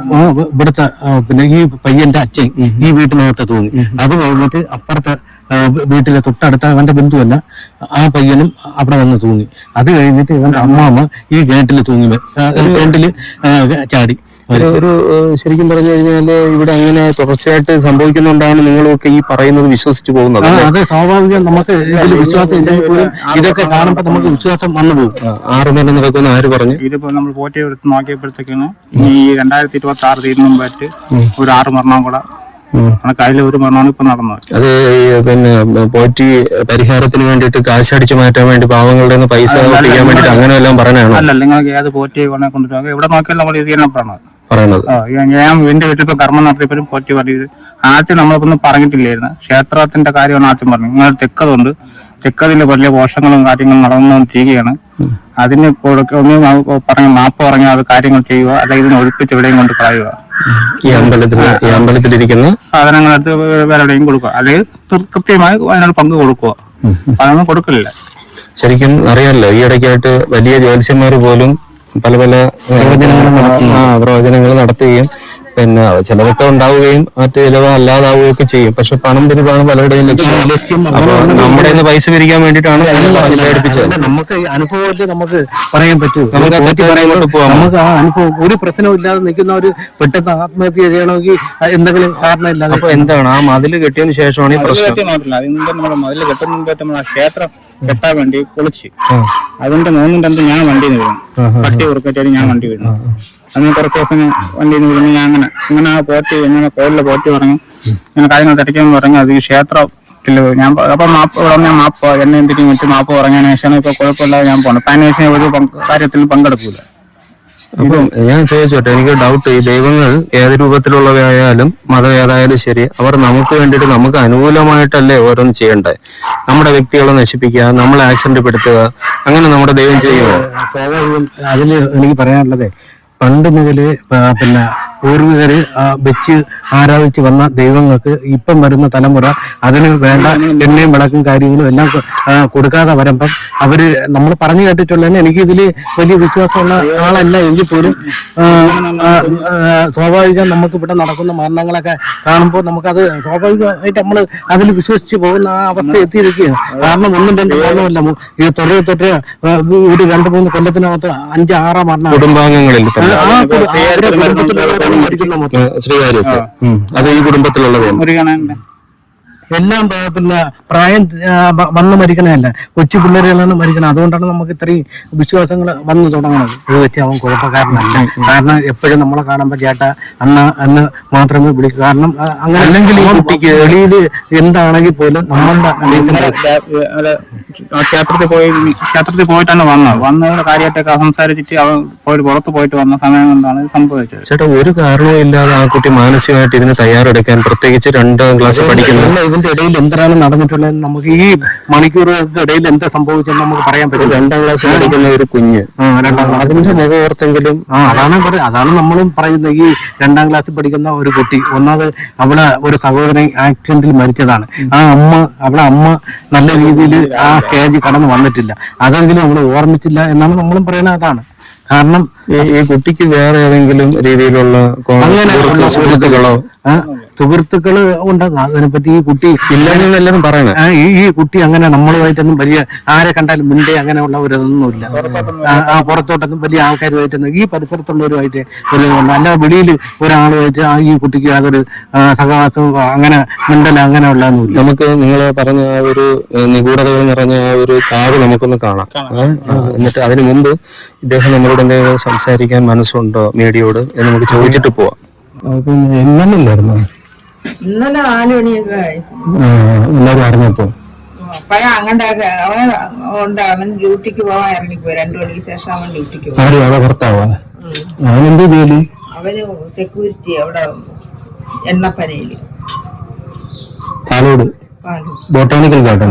Speaker 3: ഇവിടുത്തെ പിന്നെ ഈ പയ്യന്റെ അച്ഛൻ ഈ വീട്ടിനകത്ത് തൂങ്ങി. അത് കഴിഞ്ഞിട്ട് അപ്പുറത്തെ വീട്ടിലെ തൊട്ടടുത്ത അവന്റെ ബന്ധുവല്ല, ആ പയ്യനും അവിടെ വന്ന് തൂങ്ങി. അത് കഴിഞ്ഞിട്ട് ഇവന്റെ അമ്മാമ്മ ഈ കിണറ്റിൽ തൂങ്ങി, കിണറ്റില് ചാടി. ഒരു ശരിക്കും പറഞ്ഞു കഴിഞ്ഞാല് ഇവിടെ അങ്ങനെ തുടർച്ചയായിട്ട് സംഭവിക്കുന്നുണ്ടാണ് നിങ്ങളൊക്കെ ഈ പറയുന്നത് വിശ്വസിച്ച് പോകുന്നത്. അത് സ്വാഭാവികം. നമുക്ക് ഇതിൽ വിശ്വാസം ഇല്ലെങ്കിൽ ഇതൊക്കെ കാണുമ്പോൾ നമുക്ക് വിശ്വാസം വന്നു പോകും. 6 മരണം നടക്കുന്ന ആര് പറഞ്ഞു?
Speaker 6: ഇതിപ്പോ നമ്മൾ പോറ്റി എടുത്ത് നോക്കിയപ്പോഴത്തേക്കാണ് ഈ 2026 തീരുന്ന മുമ്പായിട്ട് ഒരു 6 മരണം കൂടെ അതിൽ ഒരു മരണമാണ് ഇപ്പൊ നടന്നത്.
Speaker 3: അത് പിന്നെ പോറ്റി പരിഹാരത്തിന് വേണ്ടിയിട്ട് കാശടിച്ചു മാറ്റാൻ വേണ്ടി പാവങ്ങളുടെ പൈസ ഒപ്പിക്കാൻ വേണ്ടിട്ട് അങ്ങനെ എല്ലാം പറയണാണോ?
Speaker 6: അല്ല, നിങ്ങൾക്ക് ഏത് പോറ്റി കൊണ്ടുപോകും എവിടെ നോക്കിയാലും നമ്മൾ ഇത് തന്നെ പറയണത്. ഞാൻ എന്റെ വീട്ടിൽ ഇപ്പൊ കർമ്മം നടത്തിയപ്പോഴും പോറ്റി പറഞ്ഞത് ആദ്യം നമ്മളിപ്പൊന്നും പറഞ്ഞിട്ടില്ലായിരുന്നു. ക്ഷേത്രത്തിന്റെ കാര്യമാണ് ആദ്യം പറഞ്ഞത്. നിങ്ങൾ തെക്കതുണ്ട്, തെക്കതിന്റെ വലിയ ദോഷങ്ങളും കാര്യങ്ങളും നടന്നുകൊണ്ടിരിക്കുകയാണ്. അതിന് ഒന്ന് പറഞ്ഞ മാപ്പ് പറഞ്ഞാൽ അത് കാര്യങ്ങൾ ചെയ്യുക, അല്ലെങ്കിൽ ഇതിനെ ഒഴിപ്പിച്ച് എവിടെയും കൊണ്ട് കളയുക.
Speaker 3: ഈ അമ്പലത്തിലിരിക്കുന്ന
Speaker 6: സാധനങ്ങളെടുത്ത് വേറെ എവിടെയും കൊടുക്കുക, അല്ലെങ്കിൽ കൃത്യമായി അതിനോട് പങ്ക് കൊടുക്കുക. അതൊന്നും കൊടുക്കില്ല.
Speaker 3: ശരിക്കും അറിയാമല്ലോ, ഈ ഇടയ്ക്കായിട്ട് വലിയ ജ്യോത്സ്യന്മാർ പോലും പല പ്രവചനങ്ങൾ നടത്തുകയും പിന്നെ ചിലതൊക്കെ ഉണ്ടാവുകയും മറ്റു ചിലവ് അല്ലാതാവുകയും ഒക്കെ ചെയ്യും. പക്ഷെ പണം പിരിവാണ് പലരുടെയും ലക്ഷ്യം. അപ്പൊ നമ്മുടെ പൈസ പിരിക്കാൻ വേണ്ടിയിട്ടാണ് പേടിപ്പിച്ചത്. നമുക്ക് അനുഭവത്തിൽ നമുക്ക് പറയാൻ പറ്റൂ, നമുക്ക് ആ അനുഭവം ഒരു പ്രശ്നവും ഇല്ലാതെ നിൽക്കുന്ന ഒരു പെട്ടെന്ന് ആത്മഹത്യ ചെയ്യണമെങ്കിൽ എന്തെങ്കിലും കാരണമില്ലാതെ. അപ്പൊ എന്താണ് ആ മതില് കെട്ടിയതിനു ശേഷമാണ് ഈ പ്രശ്നം?
Speaker 6: മതില് കെട്ടുന്ന മുമ്പ് നമ്മൾ ക്ഷേത്രം കെട്ടാൻ വേണ്ടി പൊളിച്ച് അതിന്റെ 3 ഞാൻ വണ്ടി വീഴും, പട്ടി ഉറക്കറ്റാലും ഞാൻ വണ്ടി വീഴുന്നു. അങ്ങനെ കുറച്ച് ദിവസം വണ്ടിയിൽ നിന്ന് വീഴുന്നു. ഞാൻ അങ്ങനെ ആ പോറ്റി എങ്ങനെ കോലിലെ പോറ്റി പറഞ്ഞു ഇങ്ങനെ കാര്യങ്ങൾ തിരക്കാന്ന് പറഞ്ഞു. അത് ഈ ക്ഷേത്രത്തില് ഞാൻ അപ്പൊ മാപ്പ് എന്നെ എന്തെങ്കിലും വെച്ച് മാപ്പ് പറഞ്ഞതിന് ശേഷം ഇപ്പൊ കുഴപ്പമില്ലാതെ ഞാൻ പോകണം. അതിനുശേഷം ഒരു കാര്യത്തിൽ പങ്കെടുക്കൂല.
Speaker 3: അപ്പം ഞാൻ ചോദിച്ചോട്ടെ, എനിക്ക് ഡൗട്ട്, ഈ ദൈവങ്ങൾ ഏത് രൂപത്തിലുള്ളവയായാലും മതം ഏതായാലും ശരി, അവർ നമുക്ക് വേണ്ടിയിട്ട് നമുക്ക് അനുകൂലമായിട്ടല്ലേ ഓരോന്ന് ചെയ്യണ്ടേ? നമ്മുടെ വ്യക്തികളെ നശിപ്പിക്കുക, നമ്മളെ ആക്സിഡന്റ് പെടുത്തുക, അങ്ങനെ നമ്മുടെ ദൈവം ചെയ്യുമോ? അതില് എനിക്ക് പറയാനുള്ളത്, പണ്ട് മുതല് പിന്നെ പൂർവികര് വെച്ച് ആരാധിച്ച് വന്ന ദൈവങ്ങൾക്ക് ഇപ്പം വരുന്ന തലമുറ അതിന് വേണ്ട എണ്ണയും വിളക്കും കാര്യങ്ങളും എല്ലാം കൊടുക്കാതെ വരുമ്പം അവര് നമ്മൾ പറഞ്ഞു കേട്ടിട്ടുള്ളതന്നെ. എനിക്ക് ഇതില് വലിയ വിശ്വാസമുള്ള ആളല്ല എങ്കിൽ പോലും സ്വാഭാവികം നമുക്ക് ഇവിടെ നടക്കുന്ന മരണങ്ങളൊക്കെ കാണുമ്പോൾ നമുക്കത് സ്വാഭാവികമായിട്ട് നമ്മൾ അതിൽ വിശ്വസിച്ച് പോകുന്ന ആ അവസ്ഥ എത്തിയിരിക്കുകയാണ്. കാരണം 1-2 മരണമല്ല, ഈ തൊട്ട് ഒരു 2-3 കൊല്ലത്തിനകത്ത് 5-6 മരണം കുടുംബാംഗങ്ങളിൽ ശ്രീകാര്യമൊക്കെ അത് ഈ കുടുംബത്തിലുള്ളത് എല്ലാം പിന്നെ പ്രായം വന്ന് മരിക്കണമല്ല, കൊച്ചു പിള്ളേരുകളാണ് മരിക്കണം. അതുകൊണ്ടാണ് നമുക്ക് ഇത്രയും വിശ്വാസങ്ങൾ വന്നു തുടങ്ങുന്നത്. ഇത് വെച്ച് അവൻ കുഴപ്പക്കാരനല്ല. കാരണം എപ്പോഴും നമ്മളെ കാണുമ്പോൾ ചേട്ടാ അന്ന് മാത്രമേ വിളിക്കൂ. കാരണം അങ്ങനെ അല്ലെങ്കിൽ ഈ കുട്ടിക്ക് വെളിയിൽ എന്താണെങ്കിൽ പോലും നമ്മളുടെ
Speaker 6: ക്ഷേത്രത്തിൽ പോയിട്ടാണ് വന്നവരുടെ കാര്യമായിട്ടൊക്കെ സംസാരിച്ചിട്ട് അവൻ പുറത്ത് പോയിട്ട് വന്ന സമയം കൊണ്ടാണ് സംഭവിച്ചത്.
Speaker 3: ചേട്ടാ, ഒരു കാരണവും ഇല്ലാതെ ആ കുട്ടി മാനസികമായിട്ട് ഇതിന് തയ്യാറെടുക്കാൻ, പ്രത്യേകിച്ച് 2ാം ക്ലാസ് പഠിക്കുന്ന ഇതിന്റെ ഇടയിൽ എന്താണ് നടന്നിട്ടുള്ളത് നമുക്ക് ഈ മണിക്കൂറുകൾക്ക് ഇടയിൽ എന്താ സംഭവിച്ചെന്ന് നമുക്ക് പറയാൻ പറ്റും. 2ാം ക്ലാസ് പഠിക്കുന്ന ഒരു കുഞ്ഞ്, അതിന്റെ മുഖോർത്തെങ്കിലും അതാണ് നമ്മളും പറയുന്നത്. ഈ 2ാം ക്ലാസ്സിൽ പഠിക്കുന്ന ഒരു കുട്ടി, ഒന്നാമത് അവളെ ഒരു സഹോദരൻ ആക്സിഡന്റിൽ മരിച്ചതാണ്. അവളെ അമ്മ നല്ല രീതിയിൽ ആ സ്റ്റേജ് കടന്നു വന്നിട്ടില്ല. അതെങ്കിലും അവള് ഓർമ്മിച്ചില്ല എന്നാണ് നമ്മളും പറയുന്നത്. അതാണ് കാരണം ഈ കുട്ടിക്ക് വേറെ ഏതെങ്കിലും രീതിയിലുള്ള സുഹൃത്തുക്കളോ സുഹൃത്തുക്കള് ഉണ്ടാകും. അതിനെപ്പറ്റി ഈ കുട്ടി
Speaker 1: ഇല്ലെന്ന് എല്ലാവരും പറയണേ.
Speaker 3: ഈ കുട്ടി അങ്ങനെ നമ്മളുമായിട്ടൊന്നും വലിയ ആരെ കണ്ടാലും മുൻപേ അങ്ങനെയുള്ള ഒരു ഇതൊന്നുമില്ല. പുറത്തോട്ടൊന്നും വലിയ ആൾക്കാരുമായിട്ടൊന്നും ഈ പരിസരത്തുള്ളവരുമായിട്ട് ഒരു നല്ല വെളിയിൽ ഒരാളുമായിട്ട് ഈ കുട്ടിക്ക് യാതൊരു സഹവാസവും അങ്ങനെ മിണ്ടല അങ്ങനെയുള്ളതൊന്നുമില്ല.
Speaker 1: നമുക്ക് നിങ്ങൾ പറഞ്ഞ ആ ഒരു നിഗൂഢതകൾ നിറഞ്ഞ ആ ഒരു കാവ് നമുക്കൊന്ന് കാണാം. എന്നിട്ട് അതിനു മുമ്പ് ഇദ്ദേഹം നമ്മളോട് എന്തെങ്കിലും സംസാരിക്കാൻ മനസ്സുണ്ടോ മീഡിയയോട് എന്ന് നമുക്ക് ചോദിച്ചിട്ട് പോവാം.
Speaker 3: പിന്നെ ഇന്നലെയില്ലായിരുന്നു
Speaker 2: ഇന്നലെ 4 മണിയൊക്കെ ആയി.
Speaker 3: എല്ലാവരും അറിഞ്ഞപ്പോ
Speaker 2: അപ്പഴാ അങ്ങോട്ടൊക്കെ അവൻ ഡ്യൂട്ടിക്ക് പോവാൻ ഇറങ്ങിപ്പോയി. 2 മണിക്ക് ശേഷം അവൻ ഡ്യൂട്ടിക്ക് പോയി.
Speaker 3: ആരും അവളെ ഭർത്താവാ? അവനെന്ത് ജോലി?
Speaker 2: അവന് സെക്യൂരിറ്റി അവിടെ എണ്ണപ്പനയില്
Speaker 3: പാലോട് ബോട്ടാണിക്കൽ ഗാർഡൻ.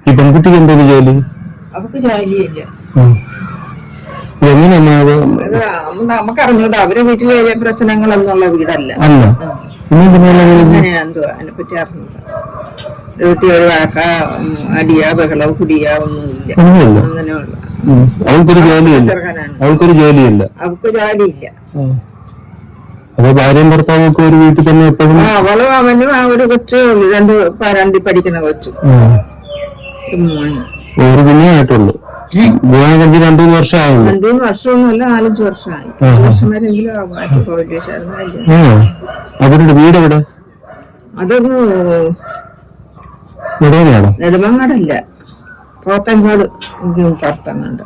Speaker 3: ഈ പെൺകുട്ടിക്ക് എന്തൊരു ജോലി?
Speaker 2: അവക്ക് ജോലിയില്ല.
Speaker 3: എങ്ങനെയാ
Speaker 2: നമുക്കറിഞ്ഞൂടാ. അവരെ വീട്ടിൽ വലിയ പ്രശ്നങ്ങളൊന്നുള്ള വീടല്ല.
Speaker 3: അല്ല
Speaker 2: എന്തുവാ അതിനെപ്പറ്റി അറിഞ്ഞൂടാ. വീട്ടിൽ ഒരു വാക്ക അടിയാ ബഹളോ കുടിയാ ഒന്നുമില്ല. അങ്ങനെയുള്ള
Speaker 3: അവൾക്കൊരു ജോലിയില്ല. അവൾക്കൊരു ജോലിയില്ല.
Speaker 2: അവക്ക് ജോലിയില്ല.
Speaker 3: അപ്പൊ ഭാര്യയും ഭർത്താവും ഒക്കെ ഒരു വീട്ടിൽ തന്നെ എപ്പോഴും?
Speaker 2: അവളും അവനും ആ ഒരു കൊച്ചു 2 പഠിക്കുന്ന കൊച്ചു.
Speaker 3: ഒരു കുഞ്ഞായിട്ടുള്ളൂ. വിവാഹം കഴിഞ്ഞ് 2-3 വർഷം ആയുള്ളൂ.
Speaker 2: 2-3 വർഷമൊന്നുമല്ല, 4-5 വർഷമായി. 5 വർഷം വരെങ്കിലും
Speaker 3: അവരുടെ വീട് എവിടെ?
Speaker 2: അതൊന്ന് നെടുമങ്ങാടല്ല, പോത്തൻകോട് പുറത്തങ്ങണ്ട്.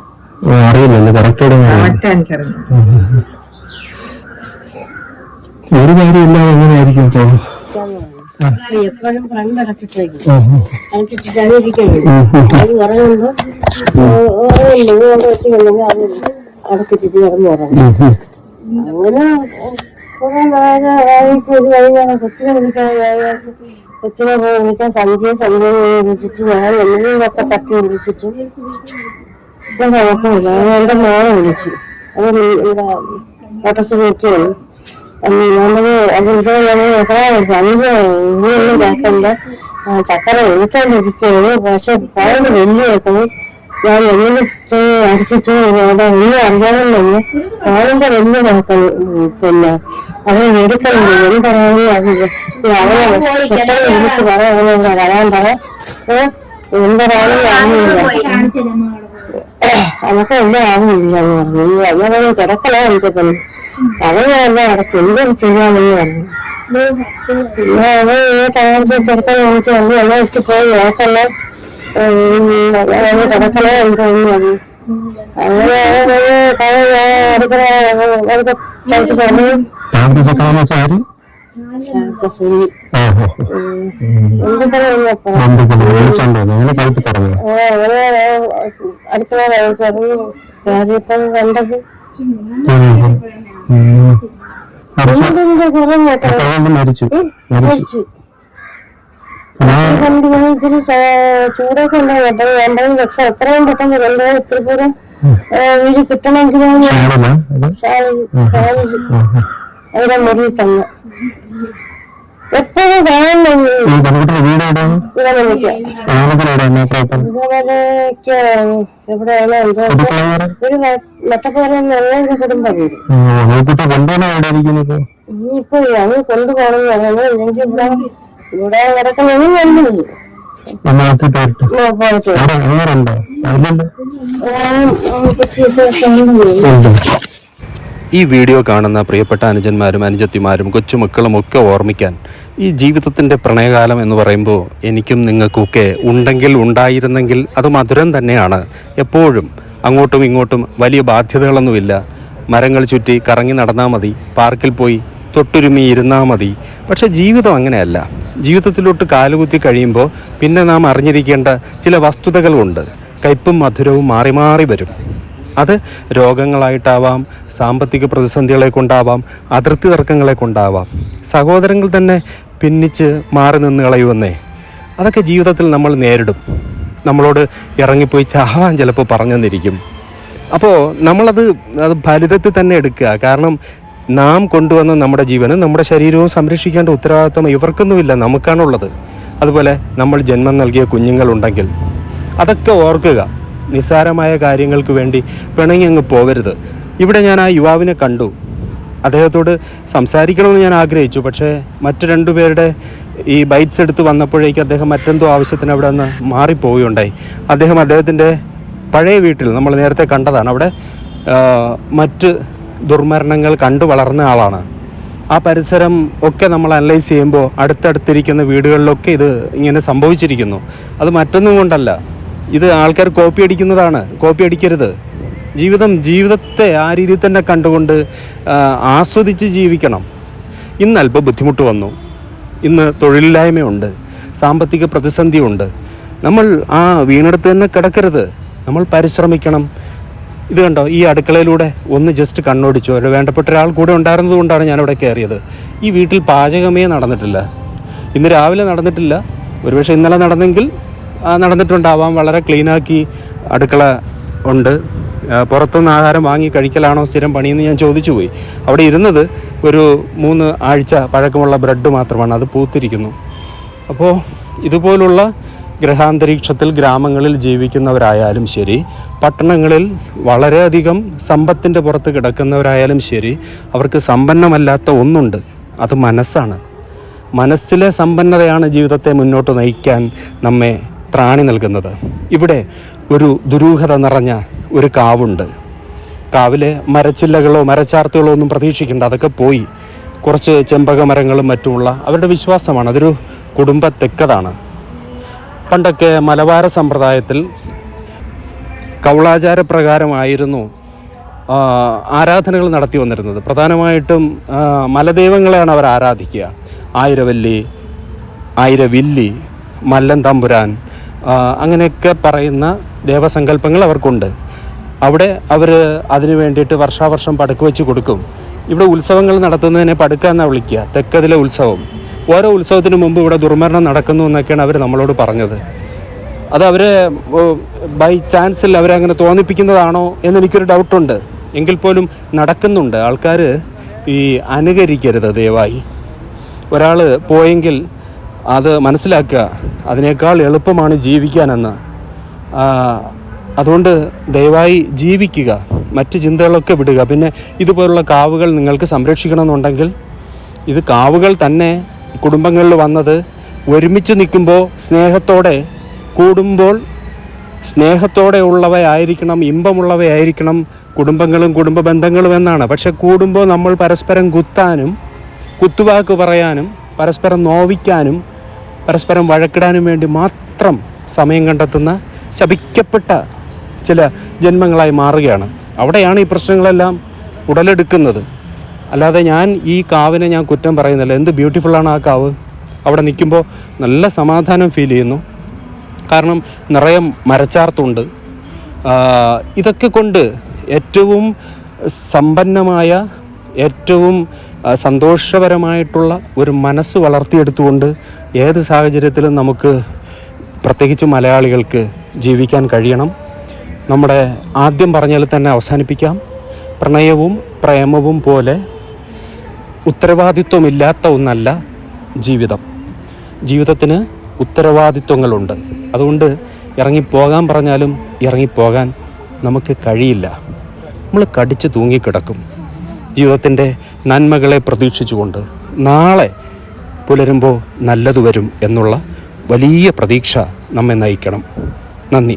Speaker 3: അറിയില്ലല്ലോ കറക്റ്റ്
Speaker 2: എനിക്കറിഞ്ഞു.
Speaker 3: ഒരു കാര്യമില്ല. എങ്ങനെയായിരിക്കും
Speaker 7: എപ്പോഴും കണ്ണടച്ചിട്ടേക്കും. അടച്ചിട്ടിരിക്കാൻ അത് പറയുമ്പോ അടച്ചിട്ടിട്ട് കിടന്നു ഉറങ്ങും. അങ്ങനെ കുറെ നാളായിട്ട് ഒരു കഴിഞ്ഞാൽ കൊച്ചിനെ വിളിക്കാൻ സന്ധ്യ വിളിച്ചിട്ട് ഞാൻ എന്തെങ്കിലുമൊക്കെ തട്ടി വിളിച്ചിട്ട് ഇപ്പം കുഴപ്പമില്ല. എന്റെ മോനെ വിളിച്ചു. അത് ഇവിടെ ഓട്ടോസ് നോക്കിയാണ് കേൾക്കണ്ട ചക്കര വിളിച്ചോണ്ടിരിക്കുകയാണ്. പക്ഷെ ഫോണ് വലിയ കേൾക്കുന്നത് ഞാൻ എങ്ങനെ അടിച്ചിട്ട് അവിടെ ഒന്നും അറിയാമെന്നു ഫോണിന്റെ വലിയ കേൾക്കുന്നു. പിന്നെ അത് എടുക്കണം. എന്തായാലും അവനെ പെട്ടെന്ന് വിളിച്ച് പറയാം. അങ്ങനെ വരാൻ പറ. എന്തായാലും അതൊക്കെ എല്ലാം ആവുന്നില്ല എന്ന് പറഞ്ഞു. അങ്ങനെ കിടക്കണോ വിളിച്ചപ്പം അവനെല്ലാം അടച്ചു. എന്തൊരു ചെയ്യാമെന്ന് പറഞ്ഞു. പിന്നെ അവൻ ചെറുക്കൻ വിളിച്ച് വന്നു. എല്ലാം വെച്ച് പോയി നോക്കല്ല കിടക്കണോ എന്തോന്ന് പറഞ്ഞു. അങ്ങനെ അടുക്കള കയറിയപ്പം കണ്ടത്
Speaker 3: മരിച്ചു.
Speaker 7: ചൂടൊക്കെ ഉണ്ടായിരുന്നു. രണ്ടും രസം എത്രയും പെട്ടെന്ന് കൊണ്ടുപോയി ഇത്തിരി പൂരം വീട് കിട്ടണമെങ്കിൽ അവരെ മുറിയിൽ തന്നെ എപ്പോഴും കാണണം. എവിടെയാണ് എന്തോ ഒരു മട്ടപ്പാറ കുടുംബം വീട്. ഇനിയിപ്പോ അത് കൊണ്ടുപോകണമെന്ന് പറയുന്നത്. ഇല്ലെങ്കിൽ ഇവിടെ കിടക്കണമെന്ന് കണ്ടില്ല.
Speaker 1: ഈ വീഡിയോ കാണുന്ന പ്രിയപ്പെട്ട അനുജന്മാരും അനുജത്തിമാരും കൊച്ചുമക്കളും ഒക്കെ ഓർമ്മിക്കാൻ, ഈ ജീവിതത്തിൻ്റെ പ്രണയകാലം എന്ന് പറയുമ്പോൾ എനിക്കും നിങ്ങൾക്കൊക്കെ ഉണ്ടെങ്കിൽ ഉണ്ടായിരുന്നെങ്കിൽ അത് മധുരം തന്നെയാണ്. എപ്പോഴും അങ്ങോട്ടും ഇങ്ങോട്ടും വലിയ ബാധ്യതകളൊന്നുമില്ല. മരങ്ങൾ ചുറ്റി കറങ്ങി നടന്നാൽ മതി, പാർക്കിൽ പോയി തൊട്ടുരുമി ഇരുന്നാൽ മതി. പക്ഷേ ജീവിതം അങ്ങനെയല്ല. ജീവിതത്തിലോട്ട് കാലുകുത്തി കഴിയുമ്പോൾ പിന്നെ നാം അറിഞ്ഞിരിക്കേണ്ട ചില വസ്തുതകളുണ്ട്. കയ്പും മധുരവും മാറി മാറി വരും. അത് രോഗങ്ങളായിട്ടാവാം, സാമ്പത്തിക പ്രതിസന്ധികളെ കൊണ്ടാവാം, അതിർത്തി തർക്കങ്ങളെ കൊണ്ടാവാം, സഹോദരങ്ങൾ തന്നെ ഭിന്നിച്ച് മാറി നിന്ന് കളയുമെന്നേ. അതൊക്കെ ജീവിതത്തിൽ നമ്മൾ നേരിടും. നമ്മളോട് ഇറങ്ങിപ്പോയി ചാവാൻ ചിലപ്പോൾ പറഞ്ഞെന്നിരിക്കും. അപ്പോൾ നമ്മളത് ഫലിതത്തിൽ തന്നെ എടുക്കുക. കാരണം നാം കൊണ്ടുവന്ന നമ്മുടെ ജീവനും നമ്മുടെ ശരീരവും സംരക്ഷിക്കേണ്ട ഉത്തരവാദിത്വം ഇവർക്കൊന്നുമില്ല, നമുക്കാണുള്ളത്. അതുപോലെ നമ്മൾ ജന്മം നൽകിയ കുഞ്ഞുങ്ങളുണ്ടെങ്കിൽ അതൊക്കെ ഓർക്കുക. നിസ്സാരമായ കാര്യങ്ങൾക്ക് വേണ്ടി പിണങ്ങി അങ്ങ് പോകരുത്. ഇവിടെ ഞാൻ ആ യുവാവിനെ കണ്ടു. അദ്ദേഹത്തോട് സംസാരിക്കണമെന്ന് ഞാൻ ആഗ്രഹിച്ചു. പക്ഷേ മറ്റു രണ്ടുപേരുടെ ഈ ബൈറ്റ്സ് എടുത്ത് വന്നപ്പോഴേക്ക് അദ്ദേഹം മറ്റെന്തോ ആവശ്യത്തിന് അവിടെ നിന്ന് മാറിപ്പോവുകയുണ്ടായി. അദ്ദേഹത്തിൻ്റെ പഴയ വീട്ടിൽ നമ്മൾ നേരത്തെ കണ്ടതാണ്. അവിടെ മറ്റ് ദുർമരണങ്ങൾ കണ്ടു വളർന്ന ആളാണ്. ആ പരിസരം ഒക്കെ നമ്മൾ അനലൈസ് ചെയ്യുമ്പോൾ അടുത്തടുത്തിരിക്കുന്ന വീടുകളിലൊക്കെ ഇത് ഇങ്ങനെ സംഭവിച്ചിരിക്കുന്നു. അത് മറ്റൊന്നും കൊണ്ടല്ല, ഇത് ആൾക്കാർ കോപ്പി അടിക്കുന്നതാണ്. കോപ്പി അടിക്കരുത്. ജീവിതത്തെ ആ രീതിയിൽ തന്നെ കണ്ടുകൊണ്ട് ആസ്വദിച്ച് ജീവിക്കണം. ഇന്ന് അല്പം ബുദ്ധിമുട്ട് വന്നു, ഇന്ന് തൊഴിലില്ലായ്മയുണ്ട്, സാമ്പത്തിക പ്രതിസന്ധിയുണ്ട്. നമ്മൾ ആ വീണെടുത്ത് തന്നെ കിടക്കരുത്, നമ്മൾ പരിശ്രമിക്കണം. ഇത് കണ്ടോ, ഈ അടുക്കളയിലൂടെ ഒന്ന് ജസ്റ്റ് കണ്ണോടിച്ചു. ഒരു വേണ്ടപ്പെട്ട ഒരാൾ കൂടെ ഉണ്ടായിരുന്നത് കൊണ്ടാണ് ഞാനിവിടെ കയറിയത്. ഈ വീട്ടിൽ പാചകമേ നടന്നിട്ടില്ല. ഇന്ന് രാവിലെ നടന്നിട്ടില്ല, ഒരുപക്ഷെ ഇന്നലെ നടന്നെങ്കിൽ നടന്നിട്ടുണ്ടാവാം. വളരെ ക്ലീനാക്കി അടുക്കള ഉണ്ട്. പുറത്തുനിന്ന് ആഹാരം വാങ്ങി കഴിക്കലാണോ സ്ഥിരം പണിയെന്ന് ഞാൻ ചോദിച്ചു പോയി. അവിടെ ഇരുന്നത് ഒരു 3 ആഴ്ച പഴക്കമുള്ള ബ്രെഡ് മാത്രമാണ്, അത് പൂത്തിരിക്കുന്നു. അപ്പോൾ ഇതുപോലുള്ള ഗ്രഹാന്തരീക്ഷത്തിൽ ഗ്രാമങ്ങളിൽ ജീവിക്കുന്നവരായാലും ശരി, പട്ടണങ്ങളിൽ വളരെയധികം സമ്പത്തിൻ്റെ പുറത്ത് കിടക്കുന്നവരായാലും ശരി, അവർക്ക് സമ്പന്നമല്ലാത്ത ഒന്നുണ്ട്, അത് മനസ്സാണ്. മനസ്സിലെ സമ്പന്നതയാണ് ജീവിതത്തെ മുന്നോട്ട് നയിക്കാൻ നമ്മെ ത്രാണി നൽകുന്നത്. ഇവിടെ ഒരു ദുരൂഹത നിറഞ്ഞ ഒരു കാവുണ്ട്. കാവിലെ മരച്ചില്ലകളോ മരച്ചാർത്തുകളോ ഒന്നും പ്രതീക്ഷിക്കേണ്ട, അതൊക്കെ പോയി. കുറച്ച് ചെമ്പക മരങ്ങളും മറ്റുമുള്ള അവരുടെ വിശ്വാസമാണ്. അതൊരു കുടുംബ തെക്കതാണ്. പണ്ടൊക്കെ മലബാര സമ്പ്രദായത്തിൽ കൗളാചാരപ്രകാരമായിരുന്നു ആരാധനകൾ നടത്തി വന്നിരുന്നത്. പ്രധാനമായിട്ടും മലദൈവങ്ങളെയാണ് അവർ ആരാധിക്കുക. ആയിരവല്ലി, ആയിരവില്ലി, മല്ലൻ തമ്പുരാൻ, അങ്ങനെയൊക്കെ പറയുന്ന ദേവസങ്കല്പങ്ങൾ അവർക്കുണ്ട്. അവിടെ അവർ അതിനു വേണ്ടിയിട്ട് വർഷാവർഷം പടുക്ക് വെച്ച് കൊടുക്കും. ഇവിടെ ഉത്സവങ്ങൾ നടത്തുന്നതിനെ പടുക്ക എന്നാണ് വിളിക്കുക, തെക്കതിലെ ഉത്സവം. ഓരോ ഉത്സവത്തിന് മുമ്പ് ഇവിടെ ദുർമരണം നടക്കുന്നു എന്നൊക്കെയാണ് അവർ നമ്മളോട് പറഞ്ഞത്. അത് അവരെ ബൈ ചാൻസിൽ അവരങ്ങനെ തോന്നിപ്പിക്കുന്നതാണോ എന്നെനിക്കൊരു ഡൗട്ടുണ്ട്. എങ്കിൽ പോലും നടക്കുന്നുണ്ട്. ആൾക്കാർ ഈ അനുകരിക്കരുത് ദയവായി. ഒരാൾ പോയെങ്കിൽ അത് മനസ്സിലാക്കുക, അതിനേക്കാൾ എളുപ്പമാണ് ജീവിക്കാനെന്ന്. അതുകൊണ്ട് ദയവായി ജീവിക്കുക, മറ്റ് ചിന്തകളൊക്കെ വിടുക. പിന്നെ ഇതുപോലുള്ള കാവുകൾ നിങ്ങൾക്ക് സംരക്ഷിക്കണമെന്നുണ്ടെങ്കിൽ, ഇത് കാവുകൾ തന്നെ കുടുംബങ്ങളിൽ വന്നത് ഒരുമിച്ച് നിൽക്കുമ്പോൾ സ്നേഹത്തോടെ കൂടുമ്പോൾ സ്നേഹത്തോടെ ഉള്ളവയായിരിക്കണം, ഇമ്പമുള്ളവയായിരിക്കണം കുടുംബങ്ങളും കുടുംബ ബന്ധങ്ങളും എന്നാണ്. പക്ഷെ കൂടുമ്പോൾ നമ്മൾ പരസ്പരം കുത്താനും കുത്തുവാക്ക് പറയാനും പരസ്പരം നോവിക്കാനും പരസ്പരം വഴക്കിടാനും വേണ്ടി മാത്രം സമയം കണ്ടെത്തുന്ന ശപിക്കപ്പെട്ട ചില ജന്മങ്ങളായി മാറുകയാണ്. അവിടെയാണ് ഈ പ്രശ്നങ്ങളെല്ലാം ഉടലെടുക്കുന്നത്. അല്ലാതെ ഞാൻ ഈ കാവിനെ ഞാൻ കുറ്റം പറയുന്നില്ല. എന്ത് ബ്യൂട്ടിഫുള്ളാണ് ആ കാവ്. അവിടെ നിൽക്കുമ്പോൾ നല്ല സമാധാനം ഫീൽ ചെയ്യുന്നു. കാരണം നിറയെ മരച്ചാർത്തുണ്ട്. ഇതൊക്കെ കൊണ്ട് ഏറ്റവും സമ്പന്നമായ, ഏറ്റവും സന്തോഷപരമായിട്ടുള്ള ഒരു മനസ്സ് വളർത്തിയെടുത്തുകൊണ്ട് ഏത് സാഹചര്യത്തിലും നമുക്ക്, പ്രത്യേകിച്ച് മലയാളികൾക്ക്, ജീവിക്കാൻ കഴിയണം. നമ്മുടെ ആദ്യം പറഞ്ഞാൽ തന്നെ അവസാനിപ്പിക്കാം. പ്രണയവും പ്രേമവും പോലെ ഉത്തരവാദിത്വമില്ലാത്ത ഒന്നല്ല ജീവിതം. ജീവിതത്തിന് ഉത്തരവാദിത്വങ്ങളുണ്ട്. അതുകൊണ്ട് ഇറങ്ങിപ്പോകാൻ പറഞ്ഞാലും ഇറങ്ങിപ്പോകാൻ നമുക്ക് കഴിയില്ല. നമ്മൾ കടിച്ചു തൂങ്ങിക്കിടക്കും. ജീവിതത്തിൻ്റെ നന്മകളെ പ്രതീക്ഷിച്ചുകൊണ്ട് നാളെ പുലരുമ്പോൾ നല്ലത് വരും എന്നുള്ള വലിയ പ്രതീക്ഷ നമ്മെ നയിക്കണം. നന്ദി.